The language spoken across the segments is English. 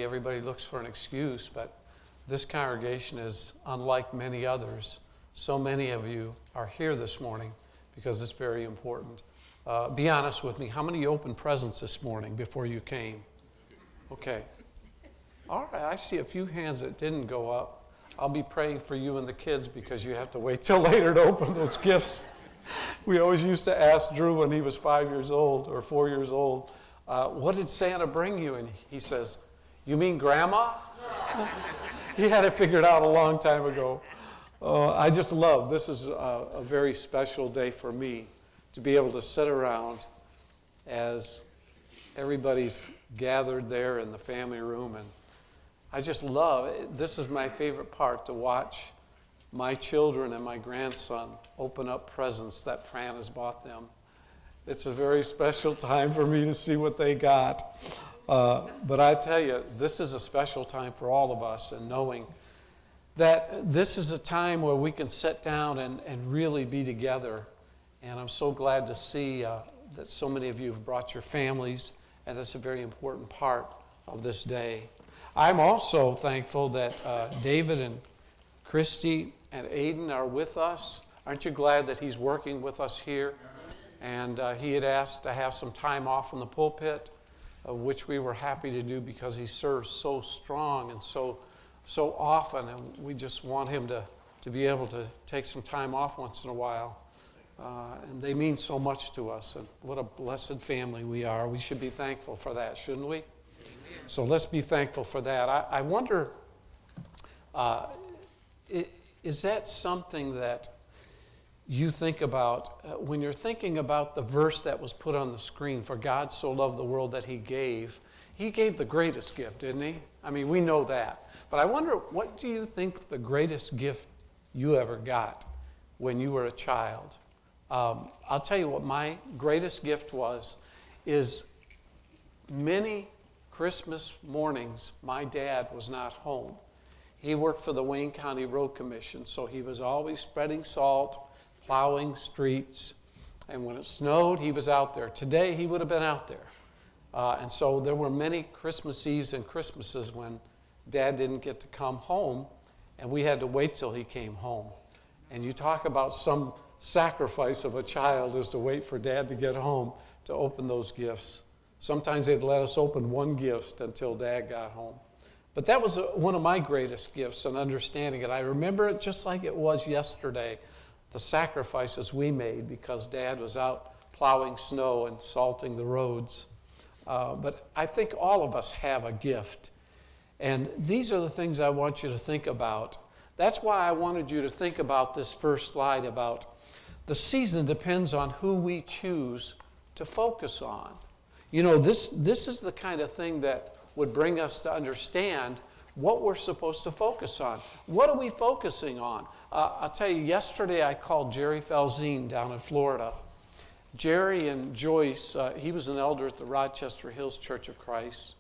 Sunday, everybody looks for an excuse, but this congregation is unlike many others. So many of you are here this morning because it's very important. Be honest with me. How many opened presents this morning before you came? Okay. All right, I see a few hands that didn't go up. I'll be praying for you and the kids because you have to wait till later to open those gifts. We always used to ask Drew when he was 5 years old or 4 years old, what did Santa bring you? And he says, you mean Grandma? He had it figured out a long time ago. I just love, this is a very special day for me to be able to sit around as everybody's gathered there in the family room. And I just love it. This is my favorite part, to watch my children and my grandson open up presents that Fran has bought them. It's a very special time for me to see what they got. But I tell you, this is a special time for all of us, and knowing that this is a time where we can sit down and really be together. And I'm so glad to see that so many of you have brought your families, and that's a very important part of this day. I'm also thankful that David and Christy and Aiden are with us. Aren't you glad that he's working with us here? And he had asked to have some time off from the pulpit, which we were happy to do because he serves so strong and so often, and we just want him to be able to take some time off once in a while. And they mean so much to us, and what a blessed family we are. We should be thankful for that, shouldn't we? So let's be thankful for that. I wonder, is that something that you think about when you're thinking about the verse that was put on the screen, for God so loved the world that he gave the greatest gift, didn't he? I mean, we know that. But I wonder, what do you think the greatest gift you ever got when you were a child? I'll tell you what my greatest gift is many Christmas mornings, my dad was not home. He worked for the Wayne County Road Commission, so he was always spreading salt, plowing streets, and when it snowed, he was out there. Today, he would have been out there. And so there were many Christmas Eves and Christmases when Dad didn't get to come home, and we had to wait till he came home. And you talk about some sacrifice of a child is to wait for Dad to get home to open those gifts. Sometimes they'd let us open one gift until Dad got home. But that was one of my greatest gifts, and understanding it. I remember it just like it was yesterday, the sacrifices we made because Dad was out plowing snow and salting the roads. But I think all of us have a gift. And these are the things I want you to think about. That's why I wanted you to think about this first slide about the season depends on who we choose to focus on. You know, this is the kind of thing that would bring us to understand what we're supposed to focus on. What are we focusing on? I'll tell you, yesterday I called Jerry Falzine down in Florida. Jerry and Joyce, he was an elder at the Rochester Hills Church of Christ,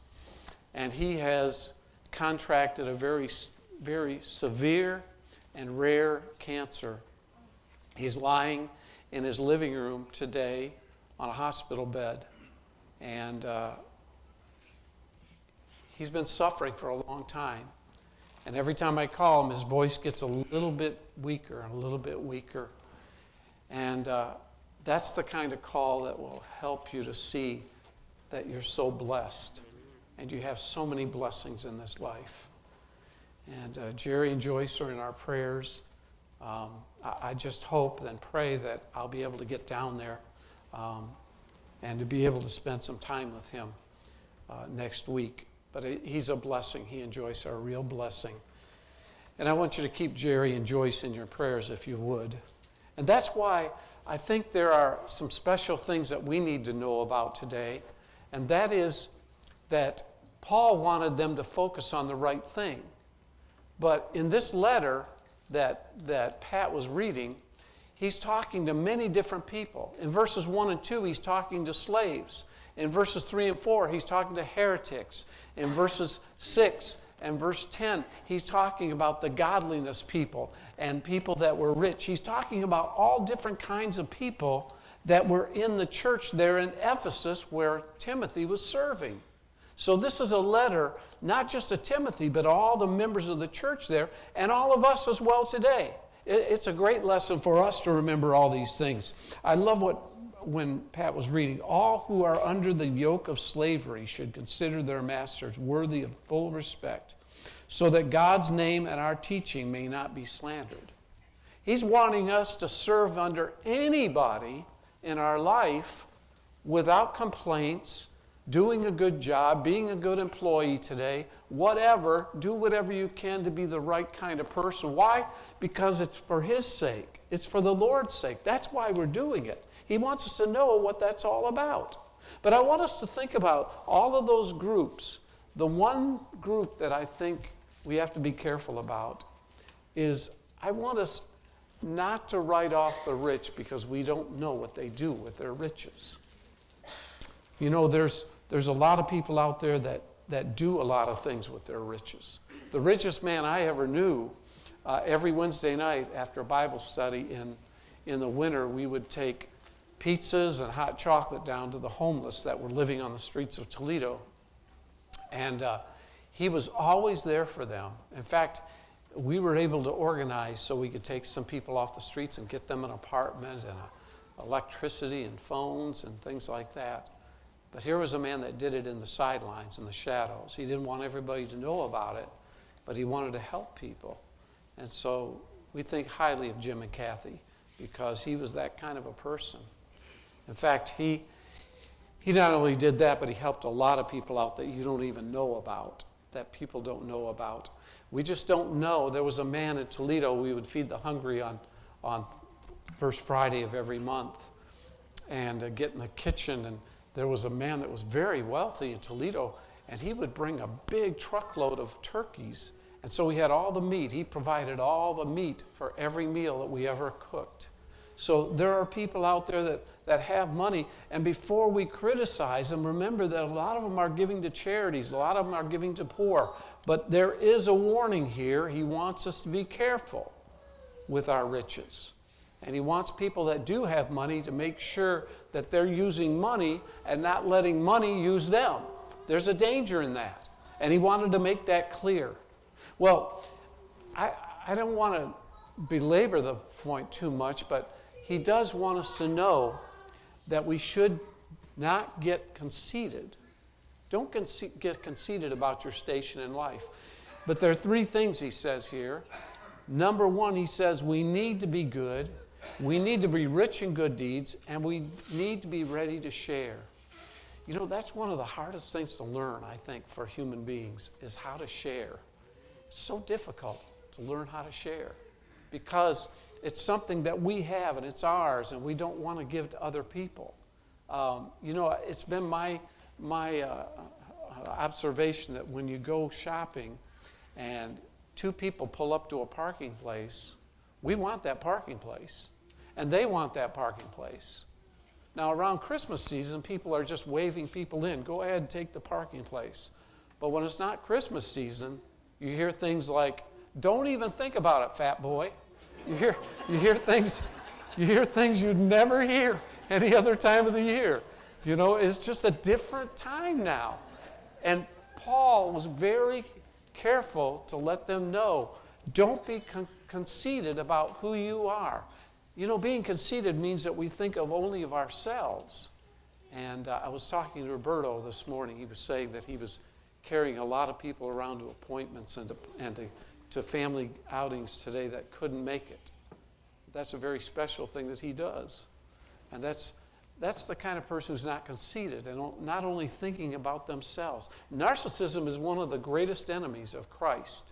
and he has contracted a very, very severe and rare cancer. He's lying in his living room today on a hospital bed, and he's been suffering for a long time. And every time I call him, his voice gets a little bit weaker and a little bit weaker. And that's the kind of call that will help you to see that you're so blessed and you have so many blessings in this life. And Jerry and Joyce are in our prayers. I just hope and pray that I'll be able to get down there and to be able to spend some time with him next week. But he's a blessing. He and Joyce are a real blessing. And I want you to keep Jerry and Joyce in your prayers if you would. And that's why I think there are some special things that we need to know about today. And that is that Paul wanted them to focus on the right thing. But in this letter that Pat was reading, he's talking to many different people. In verses 1 and 2, he's talking to slaves. In verses 3 and 4, he's talking to heretics. In verses 6 and verse 10, he's talking about the godliness people and people that were rich. He's talking about all different kinds of people that were in the church there in Ephesus where Timothy was serving. So this is a letter not just to Timothy, but all the members of the church there, and all of us as well today. It's a great lesson for us to remember all these things. I love when Pat was reading, all who are under the yoke of slavery should consider their masters worthy of full respect, so that God's name and our teaching may not be slandered. He's wanting us to serve under anybody in our life without complaints, doing a good job, being a good employee today, whatever. Do whatever you can to be the right kind of person. Why? Because it's for His sake. It's for the Lord's sake. That's why we're doing it. He wants us to know what that's all about. But I want us to think about all of those groups. The one group that I think we have to be careful about is I want us not to write off the rich because we don't know what they do with their riches. You know, there's a lot of people out there that do a lot of things with their riches. The richest man I ever knew, every Wednesday night after Bible study in the winter, we would take pizzas and hot chocolate down to the homeless that were living on the streets of Toledo. And he was always there for them. In fact, we were able to organize so we could take some people off the streets and get them an apartment and electricity and phones and things like that. But here was a man that did it in the sidelines, in the shadows. He didn't want everybody to know about it, but he wanted to help people. And so we think highly of Jim and Kathy because he was that kind of a person. In fact, he not only did that, but he helped a lot of people out that you don't even know about, that people don't know about. We just don't know. There was a man in Toledo, we would feed the hungry on first Friday of every month and get in the kitchen. And there was a man that was very wealthy in Toledo, and he would bring a big truckload of turkeys. And so we had all the meat. He provided all the meat for every meal that we ever cooked. So there are people out there that have money, and before we criticize them, remember that a lot of them are giving to charities, a lot of them are giving to poor. But there is a warning here. He wants us to be careful with our riches. And he wants people that do have money to make sure that they're using money and not letting money use them. There's a danger in that. And he wanted to make that clear. Well, I don't want to belabor the point too much, but he does want us to know that we should not get conceited. Don't get conceited about your station in life. But there are three things he says here. Number one, he says we need to be good, we need to be rich in good deeds, and we need to be ready to share. You know, that's one of the hardest things to learn, I think, for human beings, is how to share. It's so difficult to learn how to share because it's something that we have and it's ours and we don't want to give to other people. You know, it's been my observation that when you go shopping and two people pull up to a parking place, we want that parking place and they want that parking place. Now around Christmas season, people are just waving people in. Go ahead and take the parking place. But when it's not Christmas season, you hear things like, don't even think about it, fat boy. You hear things you'd never hear any other time of the year. You know, it's just a different time now. And Paul was very careful to let them know, don't be conceited about who you are. You know, being conceited means that we think of only of ourselves. And I was talking to Roberto this morning. He was saying that he was carrying a lot of people around to appointments and to family outings today that couldn't make it. That's a very special thing that he does. And that's the kind of person who's not conceited and not only thinking about themselves. Narcissism is one of the greatest enemies of Christ.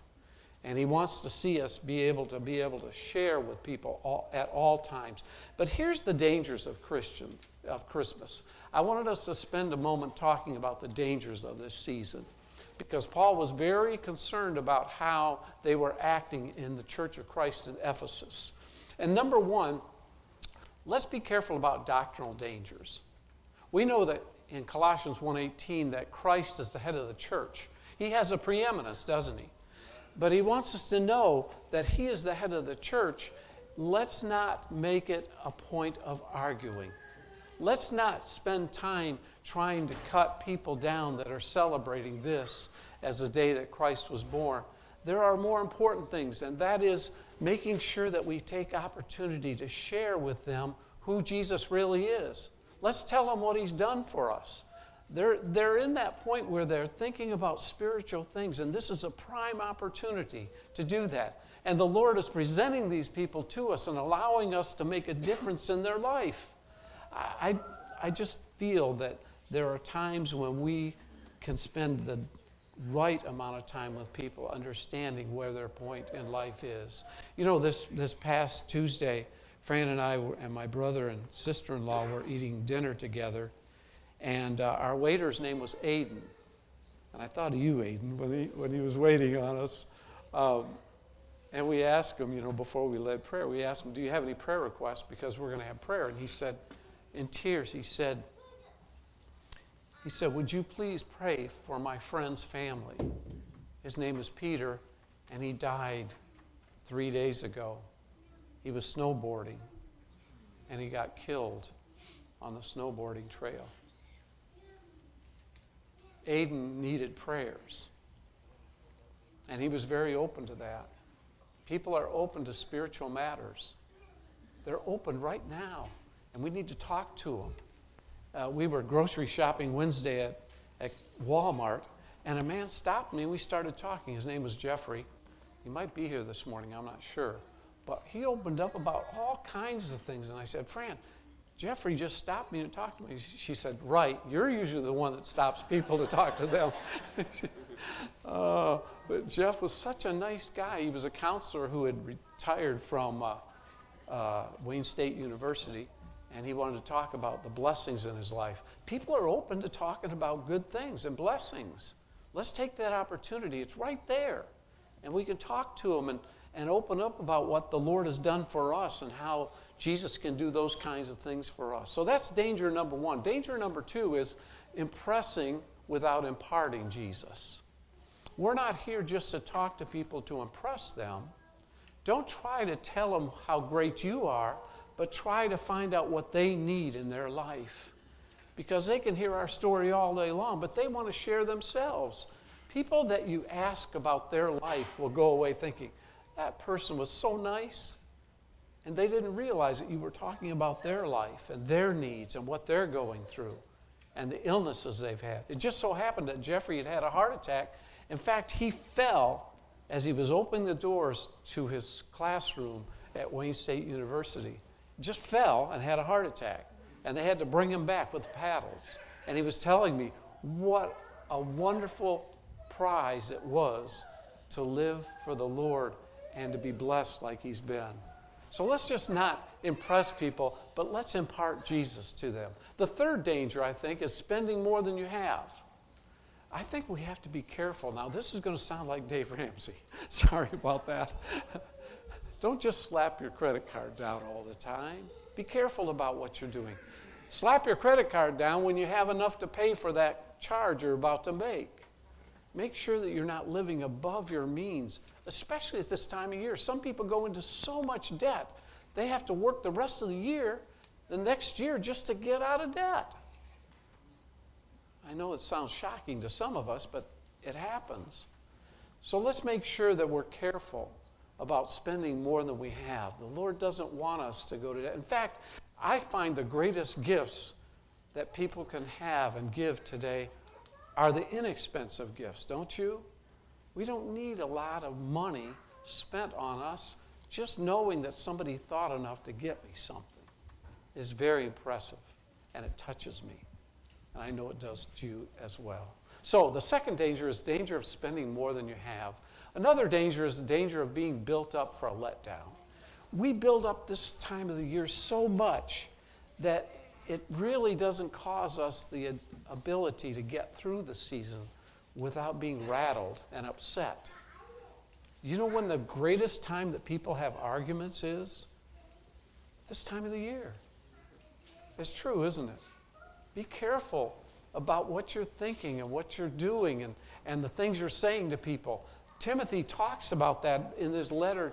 And he wants to see us be able to share with people at all times. But here's the dangers of Christmas. I wanted us to spend a moment talking about the dangers of this season, because Paul was very concerned about how they were acting in the Church of Christ in Ephesus. And number one, let's be careful about doctrinal dangers. We know that in Colossians 1:18 that Christ is the head of the church. He has a preeminence, doesn't he? But he wants us to know that he is the head of the church. Let's not make it a point of arguing. Let's not spend time trying to cut people down that are celebrating this as a day that Christ was born. There are more important things, and that is making sure that we take opportunity to share with them who Jesus really is. Let's tell them what he's done for us. They're in that point where they're thinking about spiritual things, and this is a prime opportunity to do that. And the Lord is presenting these people to us and allowing us to make a difference in their life. I just feel that there are times when we can spend the right amount of time with people, understanding where their point in life is. You know, this past Tuesday, Fran and I and my brother and sister-in-law were eating dinner together, and our waiter's name was Aiden. And I thought of you, Aiden, when he was waiting on us. And we asked him, you know, before we led prayer, we asked him, do you have any prayer requests? Because we're going to have prayer. And he said, in tears, he said, would you please pray for my friend's family? His name is Peter, and he died 3 days ago. He was snowboarding, and he got killed on the snowboarding trail. Aiden needed prayers, and he was very open to that. People are open to spiritual matters. They're open right now, and we need to talk to them. We were grocery shopping Wednesday at Walmart, and a man stopped me, and we started talking. His name was Jeffrey. He might be here this morning, I'm not sure. But he opened up about all kinds of things, and I said, Fran, Jeffrey just stopped me to talk to me. She said, right, you're usually the one that stops people to talk to them. But Jeff was such a nice guy. He was a counselor who had retired from Wayne State University, and he wanted to talk about the blessings in his life. People are open to talking about good things and blessings. Let's take that opportunity. It's right there. And we can talk to them and open up about what the Lord has done for us and how Jesus can do those kinds of things for us. So that's danger number one. Danger number two is impressing without imparting Jesus. We're not here just to talk to people to impress them. Don't try to tell them how great you are, but try to find out what they need in their life. Because they can hear our story all day long, but they want to share themselves. People that you ask about their life will go away thinking, that person was so nice, and they didn't realize that you were talking about their life and their needs and what they're going through and the illnesses they've had. It just so happened that Jeffrey had had a heart attack. In fact, he fell as he was opening the doors to his classroom at Wayne State University. Just fell and had a heart attack, and they had to bring him back with paddles. And he was telling me what a wonderful prize it was to live for the Lord and to be blessed like he's been. So let's just not impress people, but let's impart Jesus to them. The third danger, I think, is spending more than you have. I think we have to be careful. Now, this is going to sound like Dave Ramsey. Sorry about that. Don't just slap your credit card down all the time. Be careful about what you're doing. Slap your credit card down when you have enough to pay for that charge you're about to make. Make sure that you're not living above your means, especially at this time of year. Some people go into so much debt, they have to work the rest of the year, the next year, just to get out of debt. I know it sounds shocking to some of us, but it happens. So let's make sure that we're careful about spending more than we have. The Lord doesn't want us to go to debt. In fact, I find the greatest gifts that people can have and give today are the inexpensive gifts, don't you? We don't need a lot of money spent on us. Just knowing that somebody thought enough to get me something is very impressive, and it touches me. And I know it does to you as well. So the second danger is danger of spending more than you have. Another danger is the danger of being built up for a letdown. We build up this time of the year so much that it really doesn't cause us the ability to get through the season without being rattled and upset. You know when the greatest time that people have arguments is? This time of the year. It's true, isn't it? Be careful about what you're thinking and what you're doing and the things you're saying to people. Timothy talks about that in his letter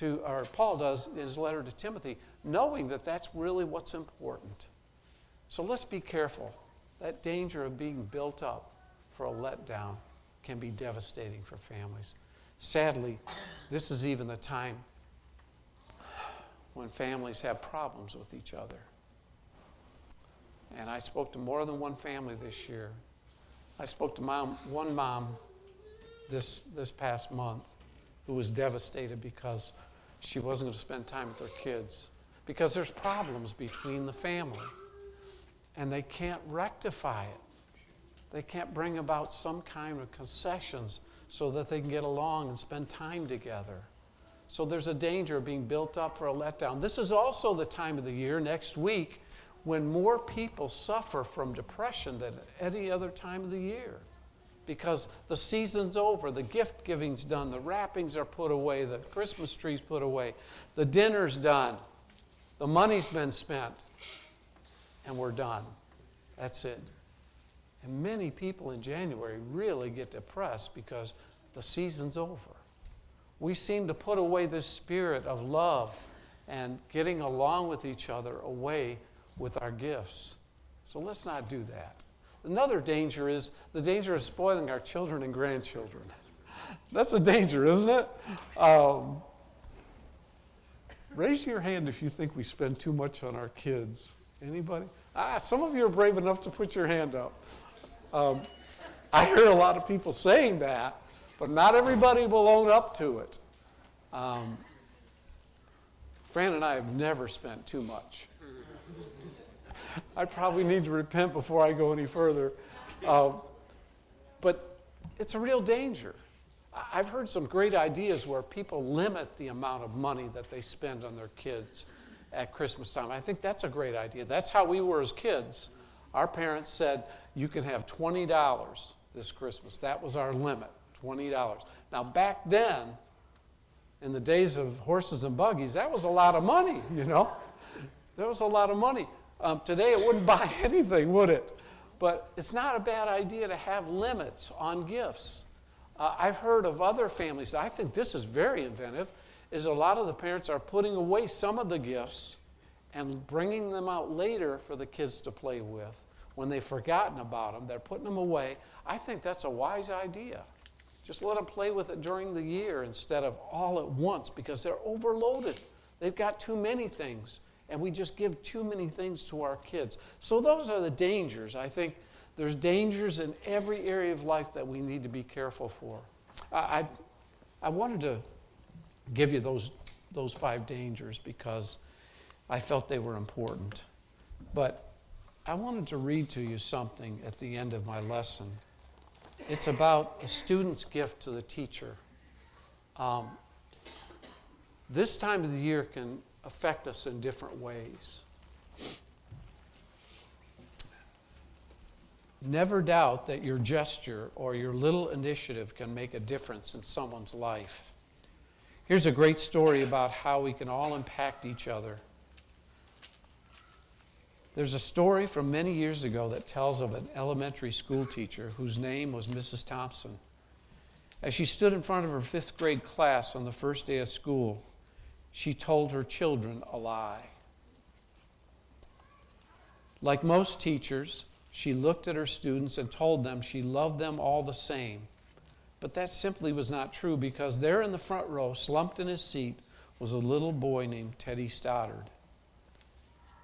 or Paul does in his letter to Timothy, knowing that that's really what's important. So let's be careful. That danger of being built up for a letdown can be devastating for families. Sadly, this is even the time when families have problems with each other. And I spoke to more than one family this year. I spoke to one mom this past month who was devastated because she wasn't going to spend time with her kids because there's problems between the family and they can't rectify it. They can't bring about some kind of concessions so that they can get along and spend time together. So there's a danger of being built up for a letdown. This is also the time of the year, next week, when more people suffer from depression than any other time of the year. Because the season's over, the gift giving's done, the wrappings are put away, the Christmas tree's put away, the dinner's done, the money's been spent, and we're done. That's it. And many people in January really get depressed because the season's over. We seem to put away this spirit of love and getting along with each other away with our gifts. So let's not do that. Another danger is the danger of spoiling our children and grandchildren. That's a danger, isn't it? Raise your hand if you think we spend too much on our kids. Anybody? Some of you are brave enough to put your hand up. I hear a lot of people saying that, but not everybody will own up to it. Fran and I have never spent too much. I probably need to repent before I go any further. But it's a real danger. I've heard some great ideas where people limit the amount of money that they spend on their kids at Christmas time. I think that's a great idea. That's how we were as kids. Our parents said, you can have $20 this Christmas. That was our limit, $20. Now, back then, in the days of horses and buggies, that was a lot of money, you know. That was a lot of money. Today, it wouldn't buy anything, would it? But it's not a bad idea to have limits on gifts. I've heard of other families, I think this is very inventive, is a lot of the parents are putting away some of the gifts and bringing them out later for the kids to play with. When they've forgotten about them, they're putting them away. I think that's a wise idea. Just let them play with it during the year instead of all at once because they're overloaded. They've got too many things, and we just give too many things to our kids. So those are the dangers. I think there's dangers in every area of life that we need to be careful for. I wanted to give you those 5 dangers because I felt they were important. But I wanted to read to you something at the end of my lesson. It's about a student's gift to the teacher. This time of the year can affect us in different ways. Never doubt that your gesture or your little initiative can make a difference in someone's life. Here's a great story about how we can all impact each other. There's a story from many years ago that tells of an elementary school teacher whose name was Mrs. Thompson. As she stood in front of her 5th grade class on the first day of school, she told her children a lie. Like most teachers, she looked at her students and told them she loved them all the same. But that simply was not true because there in the front row, slumped in his seat, was a little boy named Teddy Stoddard.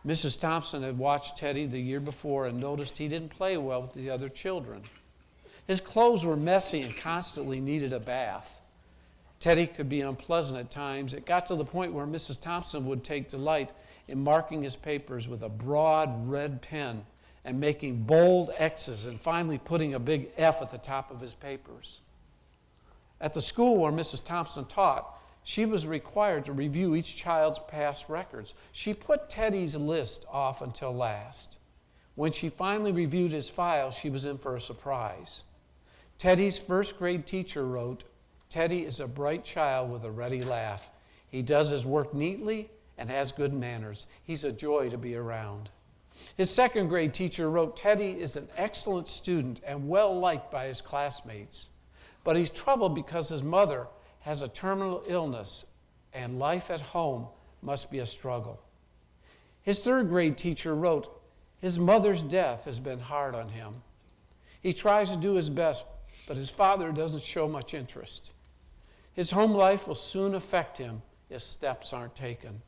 Mrs. Thompson had watched Teddy the year before and noticed he didn't play well with the other children. His clothes were messy and constantly needed a bath. Teddy could be unpleasant at times. It got to the point where Mrs. Thompson would take delight in marking his papers with a broad red pen and making bold X's and finally putting a big F at the top of his papers. At the school where Mrs. Thompson taught, she was required to review each child's past records. She put Teddy's list off until last. When she finally reviewed his file, she was in for a surprise. Teddy's 1st grade teacher wrote, "Teddy is a bright child with a ready laugh. He does his work neatly and has good manners. He's a joy to be around." His 2nd grade teacher wrote, "Teddy is an excellent student and well liked by his classmates. But he's troubled because his mother has a terminal illness and life at home must be a struggle." His 3rd grade teacher wrote, His mother's death has been hard on him. He tries to do his best, but his father doesn't show much interest. His home life will soon affect him if steps aren't taken.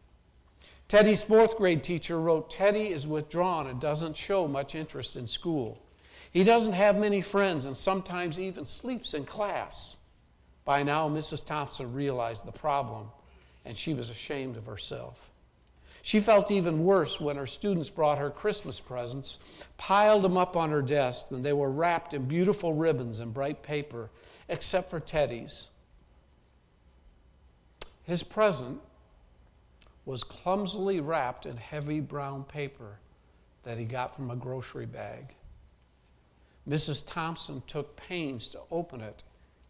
Teddy's fourth grade teacher wrote, "Teddy is withdrawn and doesn't show much interest in school. He doesn't have many friends and sometimes even sleeps in class." By now, Mrs. Thompson realized the problem, and she was ashamed of herself. She felt even worse when her students brought her Christmas presents, piled them up on her desk, and they were wrapped in beautiful ribbons and bright paper, except for Teddy's. His present was clumsily wrapped in heavy brown paper that he got from a grocery bag. Mrs. Thompson took pains to open it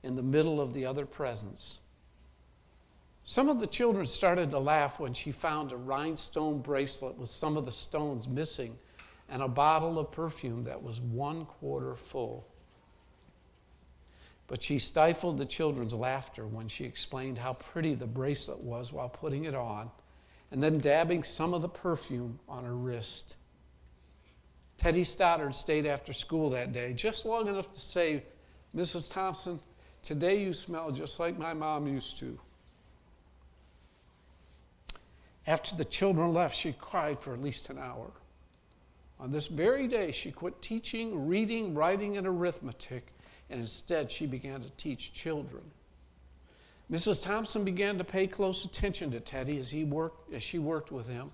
in the middle of the other presents. Some of the children started to laugh when she found a rhinestone bracelet with some of the stones missing and a bottle of perfume that was 1/4 full. But she stifled the children's laughter when she explained how pretty the bracelet was while putting it on and then dabbing some of the perfume on her wrist. Teddy Stoddard stayed after school that day, just long enough to say, "Mrs. Thompson, today you smell just like my mom used to." After the children left, she cried for at least an hour. On this very day, she quit teaching, reading, writing, and arithmetic, and instead she began to teach children. Mrs. Thompson began to pay close attention to Teddy as she worked with him.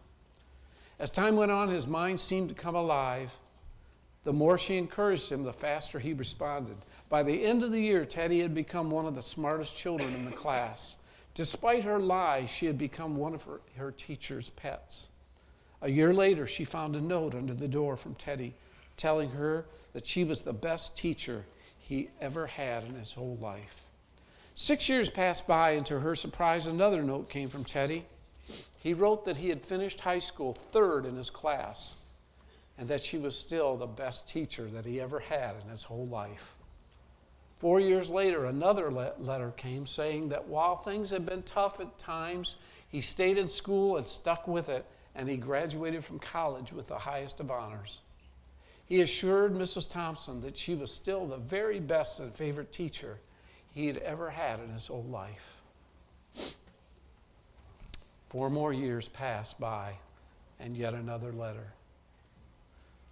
As time went on, his mind seemed to come alive. The more she encouraged him, the faster he responded. By the end of the year, Teddy had become one of the smartest children in the class. Despite her lies, she had become one of her teacher's pets. A year later, she found a note under the door from Teddy telling her that she was the best teacher he ever had in his whole life. 6 years passed by, and to her surprise, another note came from Teddy. He wrote that he had finished high school third in his class and that she was still the best teacher that he ever had in his whole life. 4 years later, another letter came saying that while things had been tough at times, he stayed in school and stuck with it, and he graduated from college with the highest of honors. He assured Mrs. Thompson that she was still the very best and favorite teacher he had ever had in his whole life. 4 more years passed by, and yet another letter.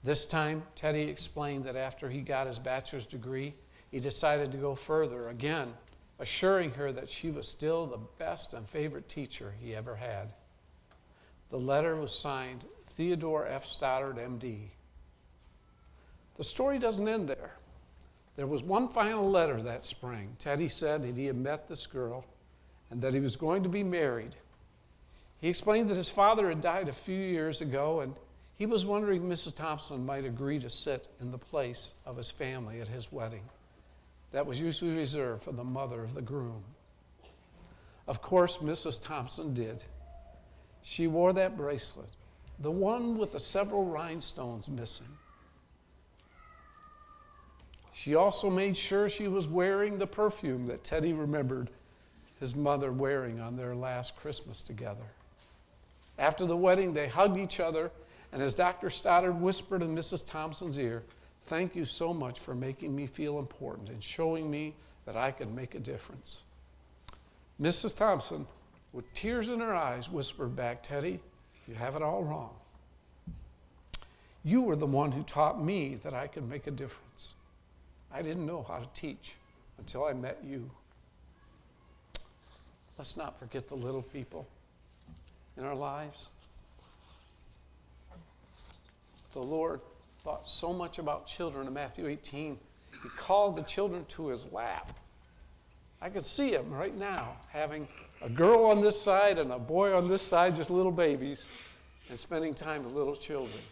This time, Teddy explained that after he got his bachelor's degree, he decided to go further, again, assuring her that she was still the best and favorite teacher he ever had. The letter was signed Theodore F. Stoddard, M.D. The story doesn't end there. There was one final letter that spring. Teddy said that he had met this girl and that he was going to be married. He explained that his father had died a few years ago, and he was wondering if Mrs. Thompson might agree to sit in the place of his family at his wedding. That was usually reserved for the mother of the groom. Of course, Mrs. Thompson did. She wore that bracelet, the one with the several rhinestones missing. She also made sure she was wearing the perfume that Teddy remembered his mother wearing on their last Christmas together. After the wedding, they hugged each other, and as Dr. Stoddard whispered in Mrs. Thompson's ear, "Thank you so much for making me feel important and showing me that I could make a difference." Mrs. Thompson, with tears in her eyes, whispered back, "Teddy, you have it all wrong. You were the one who taught me that I could make a difference. I didn't know how to teach until I met you." Let's not forget the little people in our lives. The Lord thought so much about children in Matthew 18. He called the children to his lap. I could see him right now having a girl on this side and a boy on this side, just little babies, and spending time with little children.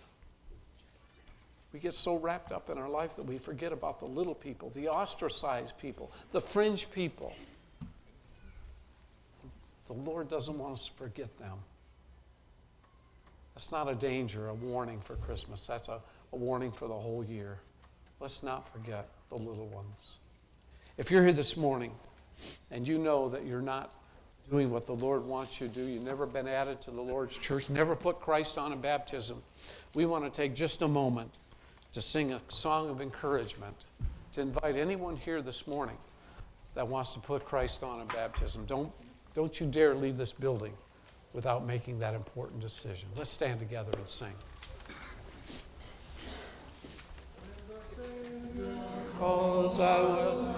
We get so wrapped up in our life that we forget about the little people, the ostracized people, the fringe people. The Lord doesn't want us to forget them. That's not a danger, a warning for Christmas. That's a warning for the whole year. Let's not forget the little ones. If you're here this morning and you know that you're not doing what the Lord wants you to do. You've never been added to the Lord's church, never put Christ on in baptism. We want to take just a moment to sing a song of encouragement, to invite anyone here this morning that wants to put Christ on in baptism. Don't you dare leave this building without making that important decision. Let's stand together and sing. Cause I will